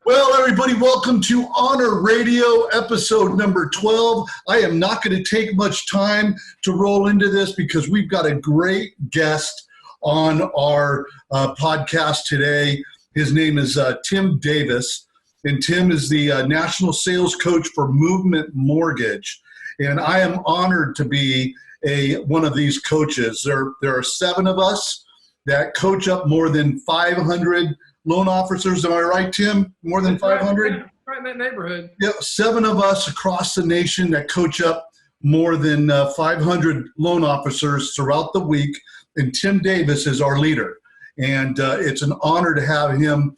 Well, everybody, welcome to Honor Radio, episode number 12. I am not going to take much time to roll into this because we've got a great guest on our podcast today. His name is Tim Davis, and Tim is the national sales coach for Movement Mortgage. And I am honored to be one of these coaches. There are 7 of us that coach up more than 500 loan officers. Am I right, Tim? More than 500? Right in that neighborhood. Yeah, 7 of us across the nation that coach up more than 500 loan officers throughout the week. And Tim Davis is our leader. And it's an honor to have him.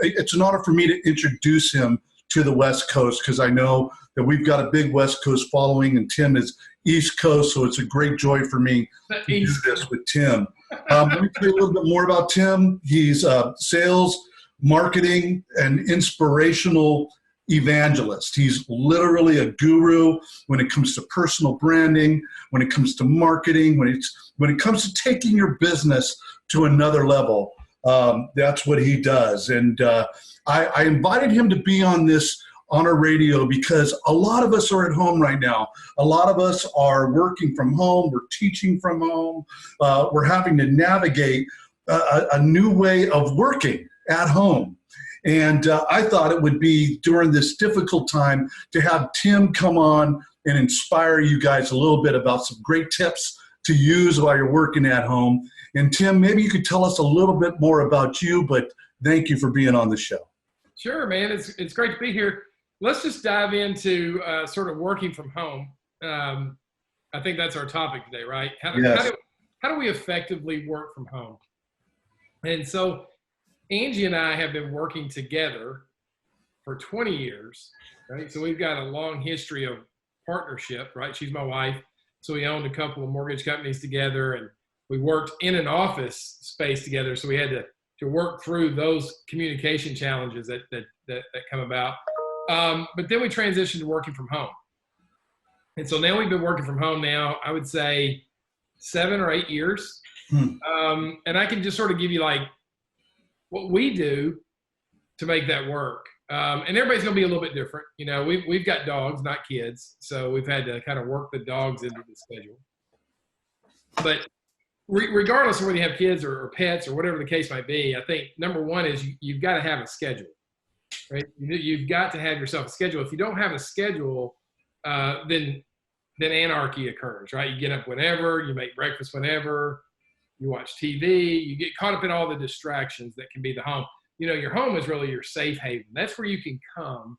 It's an honor for me to introduce him to the West Coast because I know that we've got a big West Coast following, and Tim is East Coast, so it's a great joy for me to do this with Tim. Let me tell you a little bit more about Tim. He's a sales, marketing, and inspirational evangelist. He's literally a guru when it comes to personal branding, when it comes to marketing, when it comes to taking your business to another level. That's what he does. And I invited him to be on this Honor Radio because a lot of us are at home right now. A lot of us are working from home. We're teaching from home. We're having to navigate a new way of working at home. And I thought it would be during this difficult time to have Tim come on and inspire you guys a little bit about some great tips to use while you're working at home. And Tim, maybe you could tell us a little bit more about you, but thank you for being on the show. Sure, man. It's great to be here. Let's just dive into sort of working from home. I think that's our topic today, right? How do we effectively work from home? And so Angie and I have been working together for 20 years, right? So we've got a long history of partnership, right? She's my wife. So we owned a couple of mortgage companies together, and we worked in an office space together. So we had to work through those communication challenges that come about. But then we transitioned to working from home. And so now we've been working from home now, I would say 7 or 8 years. And I can just sort of give you like what we do to make that work. And everybody's going to be a little bit different. You know, we've got dogs, not kids. So we've had to kind of work the dogs into the schedule. But regardless of whether you have kids or pets or whatever the case might be, I think number one is you've got to have a schedule. Right? You've got to have yourself a schedule. If you don't have a schedule, then anarchy occurs, right? You get up whenever, you make breakfast whenever, you watch TV, you get caught up in all the distractions that can be the home. You know, your home is really your safe haven. That's where you can come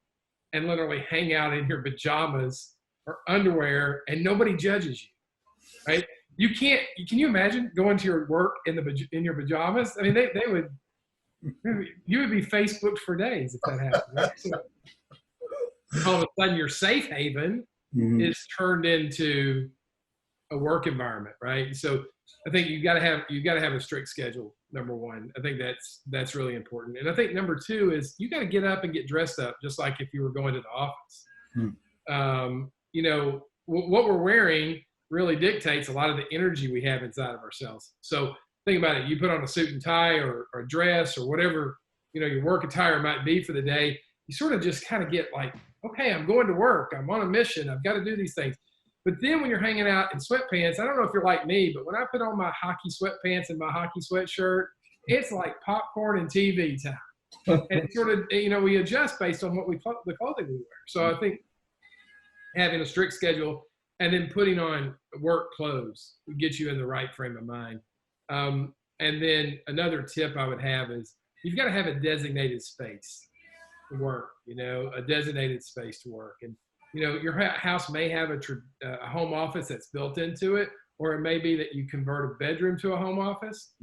and literally hang out in your pajamas or underwear and nobody judges you, right? Can you imagine going to your work in your pajamas? I mean, you would be Facebooked for days if that happened. Right? So all of a sudden, your safe haven is turned into a work environment, right? So I think you've got to have a strict schedule. Number one, I think that's really important. And I think number 2 is you got to get up and get dressed up, just like if you were going to the office. You know, what we're wearing really dictates a lot of the energy we have inside of ourselves. So think about it. You put on a suit and tie or a dress or whatever, you know, your work attire might be for the day. You sort of just kind of get like, okay, I'm going to work. I'm on a mission. I've got to do these things. But then when you're hanging out in sweatpants, I don't know if you're like me, but when I put on my hockey sweatpants and my hockey sweatshirt, it's like popcorn and TV time. And it's sort of, you know, we adjust based on the clothing we wear. So I think having a strict schedule and then putting on work clothes would get you in the right frame of mind. And then another tip I would have is you've got to have a designated space to work, you know, a designated space to work. And, you know, your house may have a home office that's built into it, or it may be that you convert a bedroom to a home office.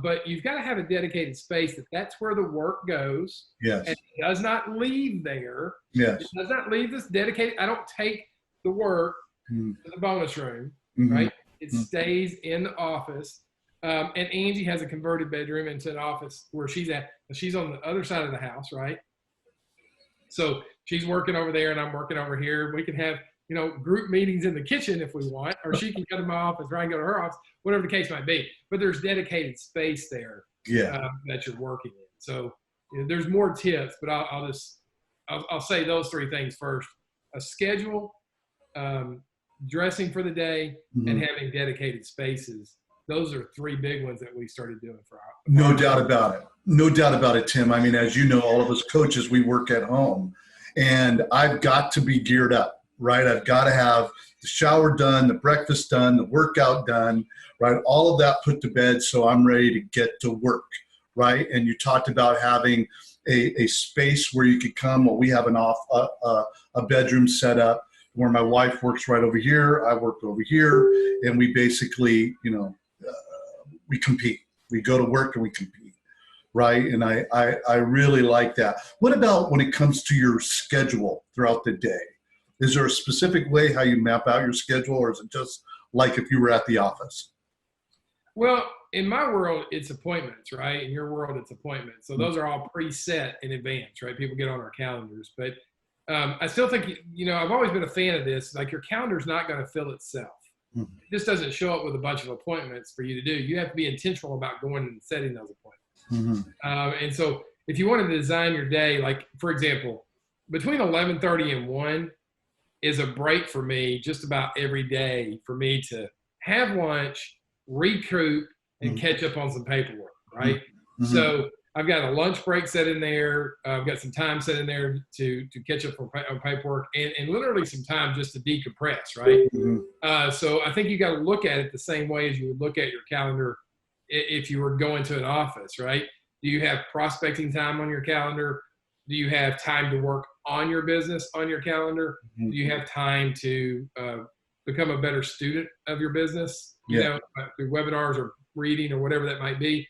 But you've got to have a dedicated space that's where the work goes. Yes. And it does not leave there. Yes. It does not leave this dedicated. I don't take the work to the bonus room, right? It stays in the office. And Angie has a converted bedroom into an office where she's at. She's on the other side of the house, right? So she's working over there and I'm working over here. We can have, you know, group meetings in the kitchen if we want, or she can go to my office, or I can go to her office, whatever the case might be. But there's dedicated space there that you're working in. So there's more tips, but I'll say those three things first: a schedule, dressing for the day, and having dedicated spaces. Those are three big ones that we started doing for our. No doubt about it. No doubt about it, Tim. I mean, as you know, all of us coaches, we work at home, and I've got to be geared up, right? I've got to have the shower done, the breakfast done, the workout done, right? All of that put to bed so I'm ready to get to work, right? And you talked about having a space where you could come. Well, we have a bedroom set up where my wife works right over here. I work over here, and we basically, we compete. We go to work and we compete, right? And I really like that. What about when it comes to your schedule throughout the day? Is there a specific way how you map out your schedule, or is it just like if you were at the office? Well, in my world, it's appointments, right? In your world, it's appointments. So those are all preset in advance, right? People get on our calendars. But I still think, I've always been a fan of this. Like, your calendar's not going to fill itself. It just doesn't show up with a bunch of appointments for you to do. You have to be intentional about going and setting those appointments. And so if you want to design your day, like, for example, between 11:30 and 1 is a break for me just about every day for me to have lunch, recoup, and catch up on some paperwork, right? So I've got a lunch break set in there. I've got some time set in there to catch up on paperwork and literally some time just to decompress, right? So I think you got to look at it the same way as you would look at your calendar if you were going to an office, right? Do you have prospecting time on your calendar? Do you have time to work on your business on your calendar? Do you have time to become a better student of your business, through webinars or reading or whatever that might be?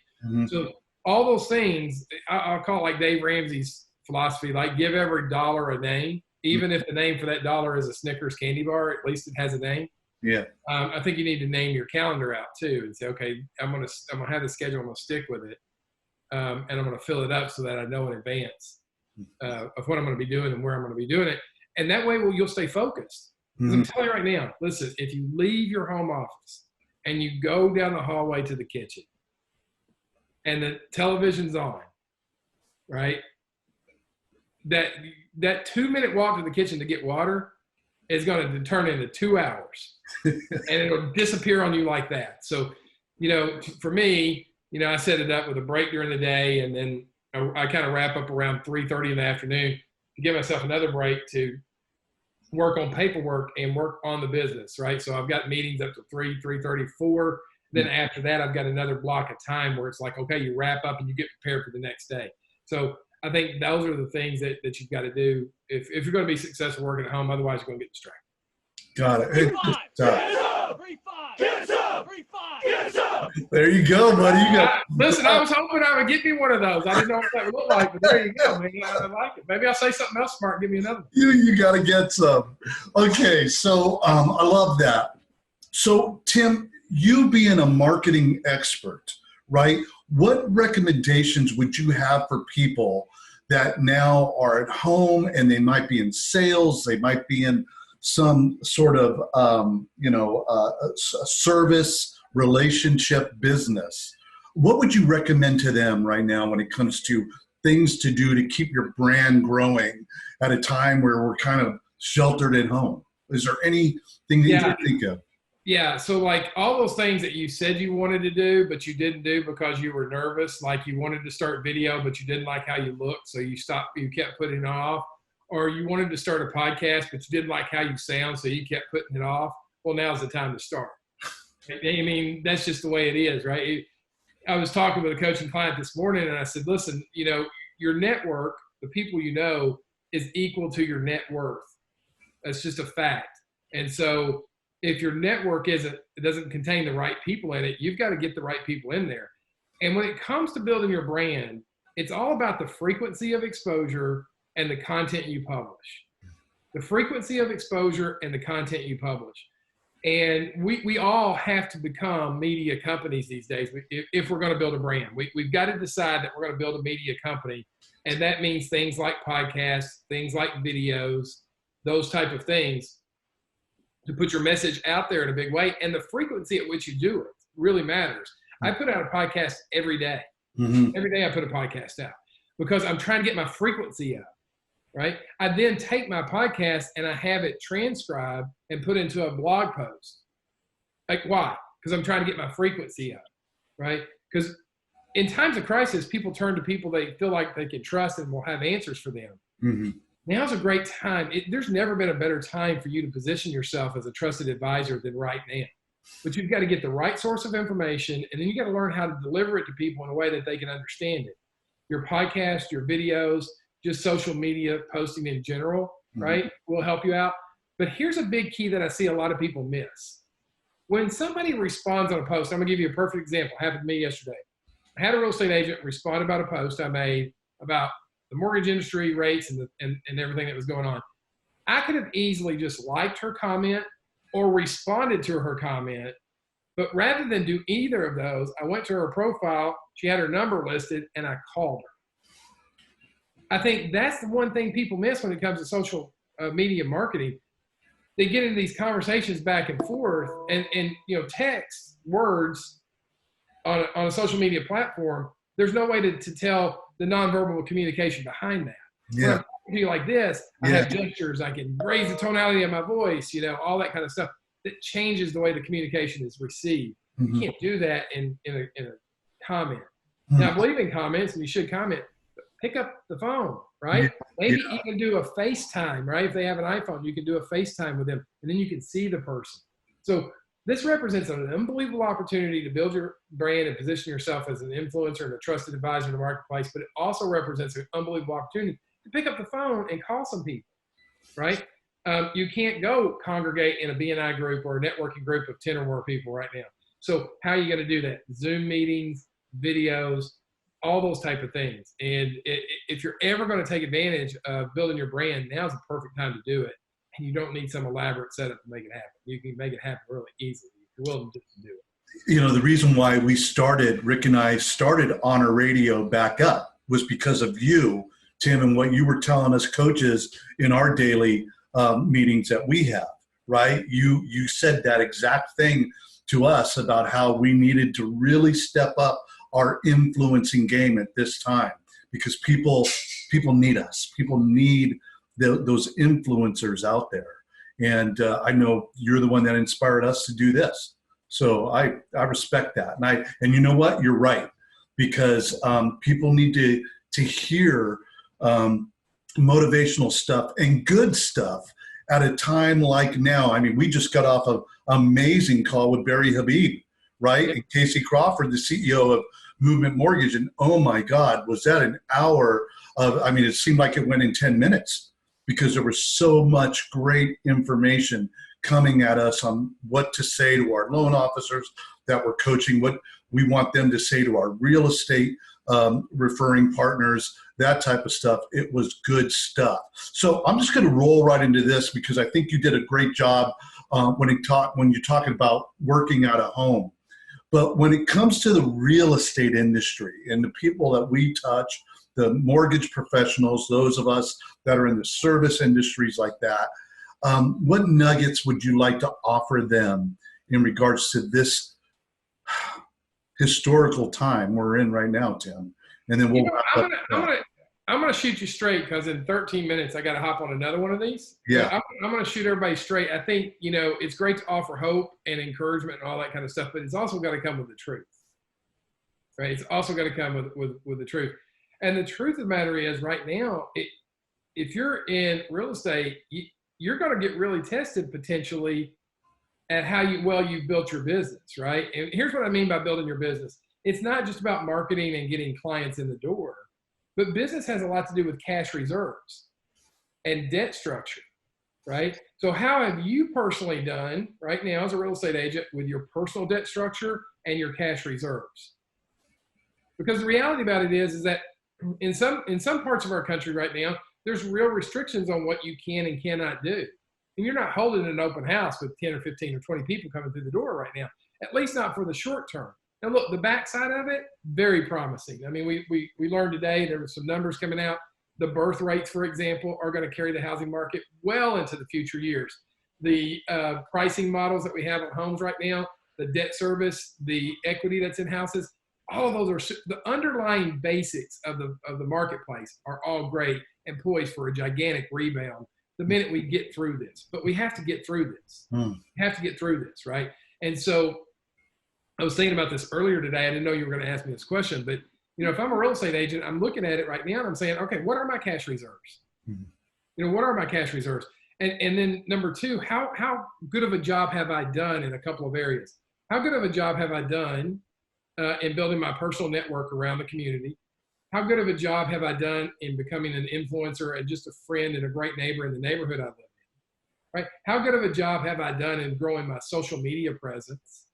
So all those things, I'll call it like Dave Ramsey's philosophy, like give every dollar a name, even if the name for that dollar is a Snickers candy bar, at least it has a name. I think you need to name your calendar out too and say, okay, I'm gonna have the schedule, I'm gonna stick with it, and I'm gonna fill it up so that I know in advance of what I'm gonna be doing and where I'm gonna be doing it. And that way, you'll stay focused. I'm telling you right now, listen, if you leave your home office and you go down the hallway to the kitchen and the television's on, right? That 2-minute walk to the kitchen to get water is going to turn into 2 hours, and it'll disappear on you like that. So, for me, I set it up with a break during the day, and then I kind of wrap up around 3:30 in the afternoon to give myself another break to work on paperwork and work on the business, right? So I've got meetings up to 3:30, 4. Then after that, I've got another block of time where it's like, okay, you wrap up and you get prepared for the next day. So I think those are the things that you've got to do if you're going to be successful working at home. Otherwise, you're going to get distracted. Got it. Get up! 3-5! Get up! 3-5! Get up! There you go, buddy. You got. Listen, I was hoping I would get me one of those. I didn't know what that would look like, but there you go, man. I like it. Maybe I'll say something else smart and give me another one. You got to get some. Okay, so I love that. So, Tim, you being a marketing expert, right? What recommendations would you have for people that now are at home and they might be in sales, they might be in some sort of, service relationship business? What would you recommend to them right now when it comes to things to do to keep your brand growing at a time where we're kind of sheltered at home? Is there anything that you can think of? Yeah, so like all those things that you said you wanted to do, but you didn't do because you were nervous, like you wanted to start video, but you didn't like how you looked, so you kept putting it off. Or you wanted to start a podcast, but you didn't like how you sound, so you kept putting it off. Well, now's the time to start. I mean, that's just the way it is, right? I was talking with a coaching client this morning, and I said, listen, your network, the people you know, is equal to your net worth. That's just a fact. And so if your network doesn't contain the right people in it, you've got to get the right people in there. And when it comes to building your brand, it's all about the frequency of exposure and the content you publish. The frequency of exposure and the content you publish. And we all have to become media companies these days if we're going to build a brand. We've got to decide that we're going to build a media company. And that means things like podcasts, things like videos, those type of things, to put your message out there in a big way. And the frequency at which you do it really matters. I put out a podcast every day. Every day I put a podcast out. because I'm trying to get my frequency up, right? I then take my podcast and I have it transcribed and put into a blog post. Like, why? Because I'm trying to get my frequency up, right? Because in times of crisis, people turn to people they feel like they can trust and will have answers for them. Mm-hmm. Now's a great time. There's never been a better time for you to position yourself as a trusted advisor than right now. But you've got to get the right source of information, and then you got to learn how to deliver it to people in a way that they can understand it. Your podcast, your videos, just social media posting in general, right, will help you out. But here's a big key that I see a lot of people miss. When somebody responds on a post, I'm going to give you a perfect example. It happened to me yesterday. I had a real estate agent respond about a post I made about the mortgage industry rates and everything that was going on. I could have easily just liked her comment or responded to her comment, but rather than do either of those, I went to her profile, she had her number listed, and I called her. I think that's the one thing people miss when it comes to social media marketing. They get into these conversations back and forth, and text, words on a social media platform, there's no way to tell the nonverbal communication behind that. Yeah. When I'm talking to you like this, I have gestures, I can raise the tonality of my voice, all that kind of stuff that changes the way the communication is received. You can't do that in a comment. Now, I believe in comments, and you should comment, but pick up the phone, right? Maybe even do a FaceTime, right? If they have an iPhone, you can do a FaceTime with them, and then you can see the person. So this represents an unbelievable opportunity to build your brand and position yourself as an influencer and a trusted advisor in the marketplace, but it also represents an unbelievable opportunity to pick up the phone and call some people, right? You can't go congregate in a BNI group or a networking group of 10 or more people right now. So how are you going to do that? Zoom meetings, videos, all those type of things. And if you're ever going to take advantage of building your brand, now's the perfect time to do it. And you don't need some elaborate setup to make it happen. You can make it happen really easily if you're willing to do it. The reason why Rick and I started Honor Radio back up was because of you, Tim, and what you were telling us coaches in our daily meetings that we have, right? You said that exact thing to us about how we needed to really step up our influencing game at this time, because people need us. People need those influencers out there. And I know you're the one that inspired us to do this. So I respect that. And you know what? You're right, because people need to hear motivational stuff and good stuff at a time like now. I mean, we just got off an amazing call with Barry Habib, right? And Casey Crawford, the CEO of Movement Mortgage. And oh my God, was that an hour of, it seemed like it went in 10 minutes because there was so much great information coming at us on what to say to our loan officers that we're coaching, what we want them to say to our real estate referring partners, that type of stuff. It was good stuff. So I'm just going to roll right into this because I think you did a great job when you're talking about working out of home. But when it comes to the real estate industry and the people that we touch, the mortgage professionals, those of us that are in the service industries like that, what nuggets would you like to offer them in regards to this historical time we're in right now, Tim? And then I'm gonna shoot you straight because in 13 minutes I got to hop on another one of these. Yeah, I'm gonna shoot everybody straight. I think it's great to offer hope and encouragement and all that kind of stuff, but it's also got to come with the truth, right? It's also got to come with the truth. And the truth of the matter is, right now, if you're in real estate, you're going to get really tested potentially at how you've built your business, right? And here's what I mean by building your business. It's not just about marketing and getting clients in the door, but business has a lot to do with cash reserves and debt structure, right? So how have you personally done right now as a real estate agent with your personal debt structure and your cash reserves? Because the reality about it is that in some parts of our country right now, there's real restrictions on what you can and cannot do. And you're not holding an open house with 10 or 15 or 20 people coming through the door right now, at least not for the short term. Now, look, the backside of it, very promising. I mean, we learned today, there were some numbers coming out. The birth rates, for example, are going to carry the housing market well into the future years. The pricing models that we have on homes right now, the debt service, the equity that's in houses, all of those are the underlying basics of the marketplace are all great and poised for a gigantic rebound the minute we get through this. But we have to get through this. We have to get through this, right? And so I was thinking about this earlier today. I didn't know you were going to ask me this question, but if I'm a real estate agent, I'm looking at it right now and I'm saying, okay, what are my cash reserves? What are my cash reserves? And then number two, how good of a job have I done in a couple of areas? How good of a job have I done in building my personal network around the community? How good of a job have I done in becoming an influencer and just a friend and a great neighbor in the neighborhood I live in? Right? How good of a job have I done in growing my social media presence?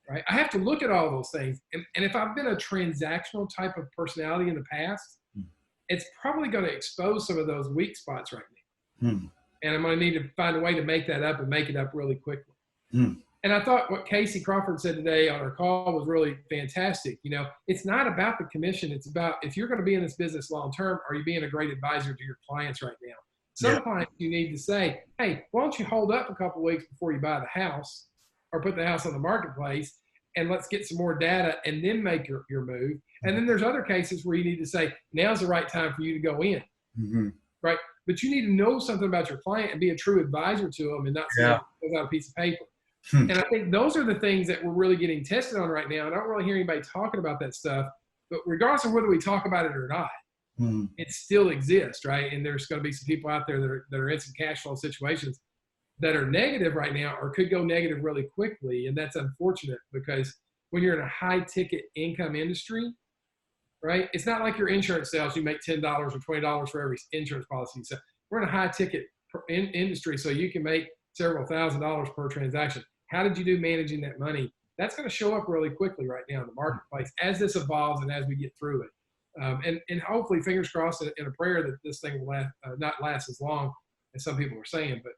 Right? I have to look at all those things. And if I've been a transactional type of personality in the past, it's probably going to expose some of those weak spots right now. And I'm going to need to find a way to make that up and make it up really quickly. And I thought what Casey Crawford said today on our call was really fantastic. It's not about the commission. It's about, if you're going to be in this business long term, are you being a great advisor to your clients right now? Some clients you need to say, hey, why don't you hold up a couple of weeks before you buy the house or put the house on the marketplace, and let's get some more data and then make your move. And then there's other cases where you need to say, now's the right time for you to go in, right? But you need to know something about your client and be a true advisor to them and not say without a piece of paper. And I think those are the things that we're really getting tested on right now. And I don't really hear anybody talking about that stuff, but regardless of whether we talk about it or not, it still exists, right? And there's going to be some people out there that are in some cash flow situations that are negative right now or could go negative really quickly. And that's unfortunate because when you're in a high ticket income industry, right, it's not like your insurance sales, you make $10 or $20 for every insurance policy you sell. We're in a high ticket industry, so you can make several $1,000s per transaction. How did you do managing that money? That's going to show up really quickly right now in the marketplace as this evolves and as we get through it. And hopefully, fingers crossed, in a prayer that this thing will not last as long as some people are saying, but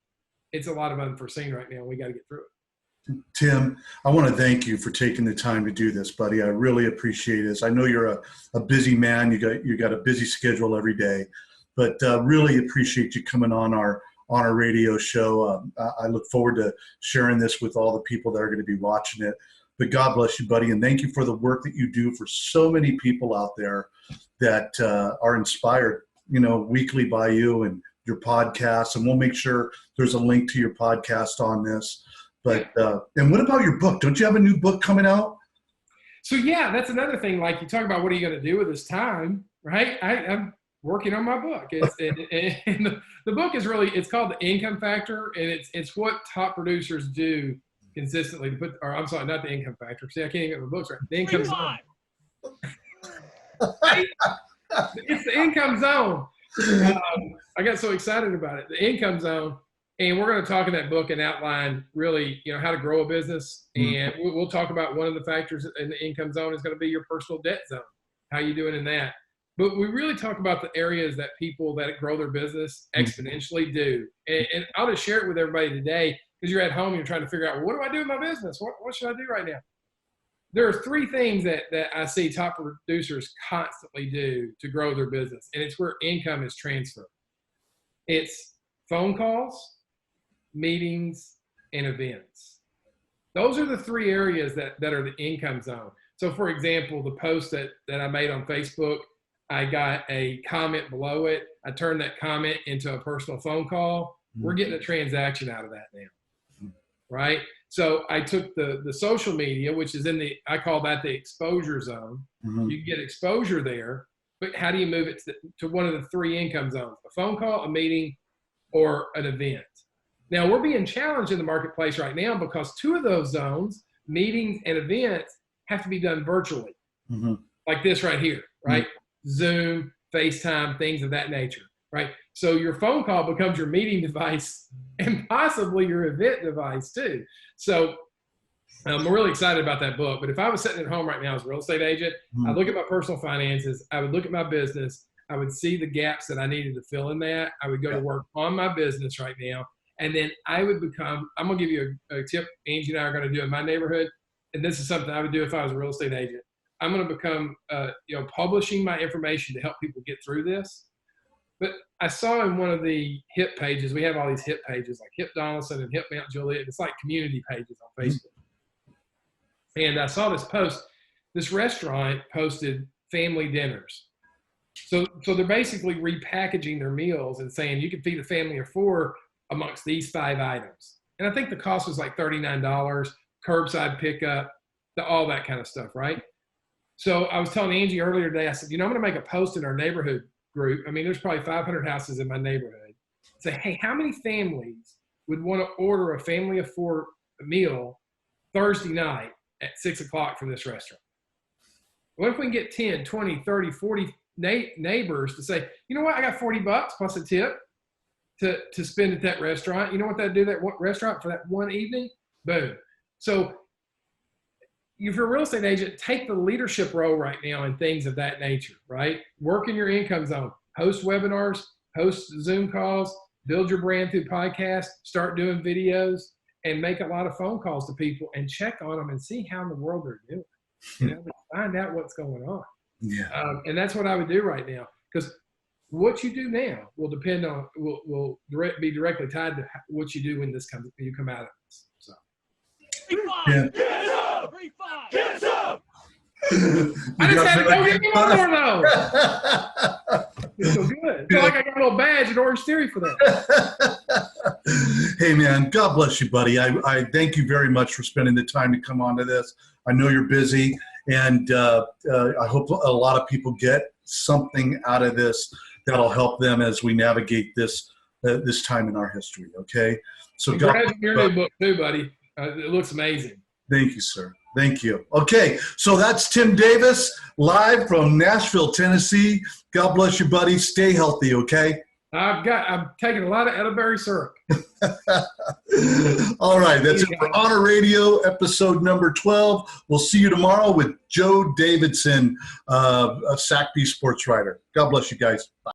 it's a lot of unforeseen right now. We got to get through it. Tim, I want to thank you for taking the time to do this, buddy. I really appreciate this. I know you're a busy man. You got a busy schedule every day, but really appreciate you coming on our radio show. I look forward to sharing this with all the people that are going to be watching it. But God bless you, buddy, and thank you for the work that you do for so many people out there that are inspired, weekly by you and your podcast. And we'll make sure there's a link to your podcast on this. But and what about your book? Don't you have a new book coming out? So yeah, that's another thing. Like you talk about, what are you going to do with this time, right? I'm working on my book. And the book is really, it's called The Income Factor, and it's what top producers do consistently to put, or I'm sorry, not The Income Factor. See, I can't even get my books right. The Income Zone. It's The Income Zone. I got so excited about it. The Income Zone. And we're going to talk in that book and outline really, how to grow a business. And we'll talk about one of the factors in the income zone is going to be your personal debt zone. How you doing in that? But we really talk about the areas that people that grow their business exponentially do. And I'll just share it with everybody today because you're at home and you're trying to figure out, well, what do I do in my business? What should I do right now? There are three things that I see top producers constantly do to grow their business. And it's where income is transferred. It's phone calls, meetings, and events. Those are the three areas that are the income zone. So for example, the post that I made on Facebook, I got a comment below it. I turned that comment into a personal phone call. We're getting a transaction out of that now, right? So I took the social media, which is I call that the exposure zone. You can get exposure there, but how do you move it to one of the three income zones? A phone call, a meeting, or an event. Now, we're being challenged in the marketplace right now because two of those zones, meetings and events, have to be done virtually, like this right here, right? Zoom, FaceTime, things of that nature, right? So your phone call becomes your meeting device and possibly your event device too. So I'm really excited about that book. But if I was sitting at home right now as a real estate agent, I'd look at my personal finances, I would look at my business, I would see the gaps that I needed to fill in that. I would go to work on my business right now. And then I would become, I'm going to give you a tip Angie and I are going to do in my neighborhood. And this is something I would do if I was a real estate agent. I'm going to become, publishing my information to help people get through this. But I saw in one of the HIP pages, we have all these HIP pages like HIP Donaldson and HIP Mount Juliet. It's like community pages on Facebook. And I saw this post this restaurant posted family dinners. So they're basically repackaging their meals and saying you can feed a family of 4 amongst these 5 items. And I think the cost was like $39, curbside pickup, all that kind of stuff, right? So I was telling Angie earlier today, I said, I'm going to make a post in our neighborhood group. I mean, there's probably 500 houses in my neighborhood. Say, hey, how many families would want to order a family of 4 meal Thursday night at 6 o'clock from this restaurant? What if we can get 10, 20, 30, 40 neighbors to say, you know what, I got $40 plus a tip to spend at that restaurant. You know what they'd do that restaurant for that one evening? Boom. So if you're a real estate agent, take the leadership role right now in things of that nature, right? Work in your income zone, host webinars, host Zoom calls, build your brand through podcasts, start doing videos, and make a lot of phone calls to people and check on them and see how in the world they're doing. Find out what's going on. Yeah. And that's what I would do right now, because what you do now will depend on will be directly tied to what you do when you come out of this. So. 3-5. Yeah. Get up. 3-5. Get up. I just had to go get me more though. It's so good. It's like I got a little badge at Orange Theory for that. Hey man, God bless you, buddy. I thank you very much for spending the time to come on to this. I know you're busy, and I hope a lot of people get something out of this that'll help them as we navigate this time in our history. Okay. So congrats on your new book too, buddy. It looks amazing. Thank you, sir. Thank you. Okay, so that's Tim Davis live from Nashville, Tennessee. God bless you, buddy. Stay healthy, okay? I'm taking a lot of elderberry syrup. All right, that's it for Honor Radio, episode number 12. We'll see you tomorrow with Joe Davidson, a SACB sports writer. God bless you guys. Bye.